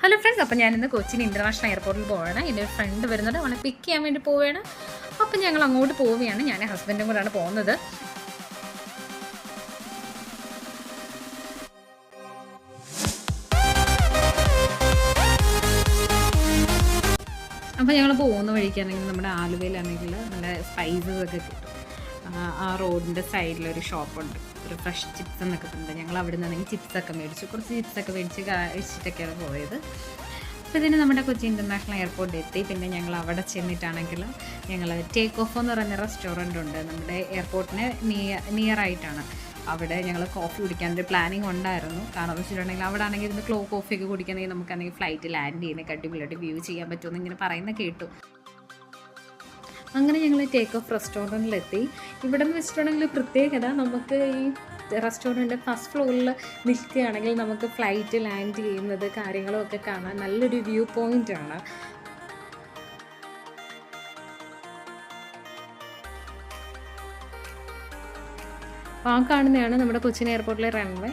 Hello friends, അപ്പോൾ ഞാനിന്ന് Cochin international എയർപോർട്ടിൽ പോവുകയാണ്. എൻ്റെ ഒരു ഫ്രണ്ട് വരുന്നുണ്ട്, അവളെ പിക്ക് ചെയ്യാൻ വേണ്ടി പോവുകയാണ്. അപ്പോൾ ഞങ്ങൾ അങ്ങോട്ട് പോവുകയാണ്. ഞാൻ ഹസ്ബൻഡും കൂടെയാണ് പോകുന്നത്. അപ്പോൾ ഞങ്ങൾ പോകുന്ന വഴിക്കാണെങ്കിൽ നമ്മുടെ ആലുവയിലാണെങ്കിൽ നല്ല സ്പൈസസ് ഒക്കെ കിട്ടും. ആ റോഡിൻ്റെ സൈഡിലൊരു ഷോപ്പുണ്ട്, ഒരു ഫ്രഷ് ചിപ്സ് എന്നൊക്കെ ഉണ്ട്. ഞങ്ങൾ അവിടെ നിന്നാണെങ്കിൽ ചിപ്സൊക്കെ മേടിച്ചു, കുറച്ച് ചിപ്സൊക്കെ മേടിച്ച് കഴിച്ചിട്ടൊക്കെയാണ് പോയത്. അപ്പോൾ ഇതിന് നമ്മുടെ കൊച്ചി ഇൻ്റർനാഷണൽ എയർപോർട്ടിൽ എത്തി. പിന്നെ ഞങ്ങൾ അവിടെ ചെന്നിട്ടാണെങ്കിൽ ഞങ്ങൾ ടേക്ക് ഓഫ് എന്ന് പറയുന്ന റെസ്റ്റോറൻ്റ് ഉണ്ട്, നമ്മുടെ എയർപോർട്ടിന് നിയർ ആയിട്ടാണ്. അവിടെ ഞങ്ങൾ കോഫി കുടിക്കാനൊരു പ്ലാനിങ് ഉണ്ടായിരുന്നു. കാരണം എന്ന് വെച്ചിട്ടുണ്ടെങ്കിൽ അവിടെ ആണെങ്കിൽ ഇന്ന് കോഫിയൊക്കെ കുടിക്കണമെങ്കിൽ നമുക്കാണെങ്കിൽ ഫ്ലൈറ്റ് ലാൻഡ് ചെയ്യുന്നതൊക്കെ അടിപൊളിയായിട്ട് വ്യൂ ചെയ്യാൻ പറ്റുമെന്ന് ഇങ്ങനെ പറയുന്നത് കേട്ടു. അങ്ങനെ ഞങ്ങൾ ടേക്ക് ഓഫ് റെസ്റ്റോറൻറ്റിലെത്തി. ഇവിടെ എന്ന് വെച്ചിട്ടുണ്ടെങ്കിൽ പ്രത്യേകത, നമുക്ക് ഈ റെസ്റ്റോറൻറ്റ് ഫസ്റ്റ് ഫ്ലോറിൽ നിൽക്കുകയാണെങ്കിൽ നമുക്ക് ഫ്ലൈറ്റ് ലാൻഡ് ചെയ്യുന്നത് കാര്യങ്ങളും ഒക്കെ കാണാൻ നല്ലൊരു വ്യൂ പോയിൻ്റാണ്. ആ കാണുന്നതാണ് നമ്മുടെ കൊച്ചിൻ എയർപോർട്ടിലെ റൺവേ.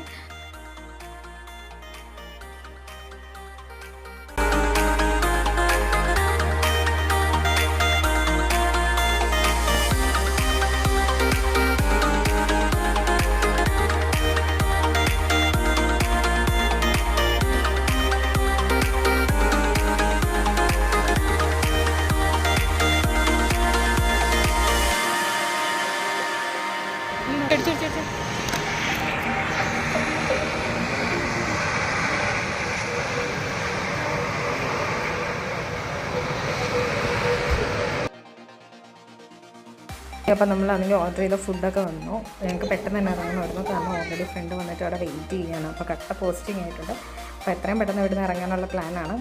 അപ്പോൾ നമ്മളാണെങ്കിൽ ഓർഡർ ചെയ്ത ഫുഡൊക്കെ വന്നു. ഞങ്ങൾക്ക് പെട്ടെന്ന് തന്നെ ഇറങ്ങണമായിരുന്നു, കാരണം ഓൾറെഡി ഫ്രണ്ട് വന്നിട്ട് അവിടെ വെയിറ്റ് ചെയ്യുകയാണ്. അപ്പോൾ കട്ട പോസ്റ്റിംഗ് ആയിട്ടുണ്ട്. അപ്പോൾ എത്രയും പെട്ടെന്ന് ഇവിടുന്ന് ഇറങ്ങാനുള്ള പ്ലാനാണ്.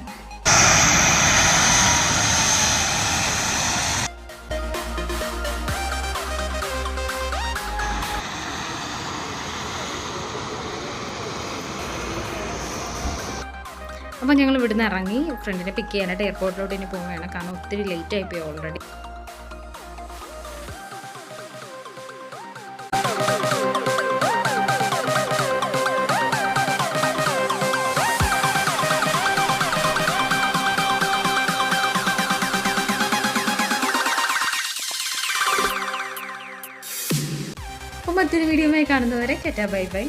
അപ്പോൾ ഞങ്ങൾ ഇവിടുന്ന് ഇറങ്ങി ഫ്രണ്ടിനെ പിക്ക് ചെയ്യാനായിട്ട് എയർപോർട്ടിലോട്ട് ഇനി പോവുകയാണ്, കാരണം ഒത്തിരി ലേറ്റ് ആയിപ്പോയി ഓൾറെഡി. അപ്പോൾ മറ്റൊരു വീഡിയോയുമായി കാണുന്നവരെ ടാറ്റാ ബൈ ബൈ.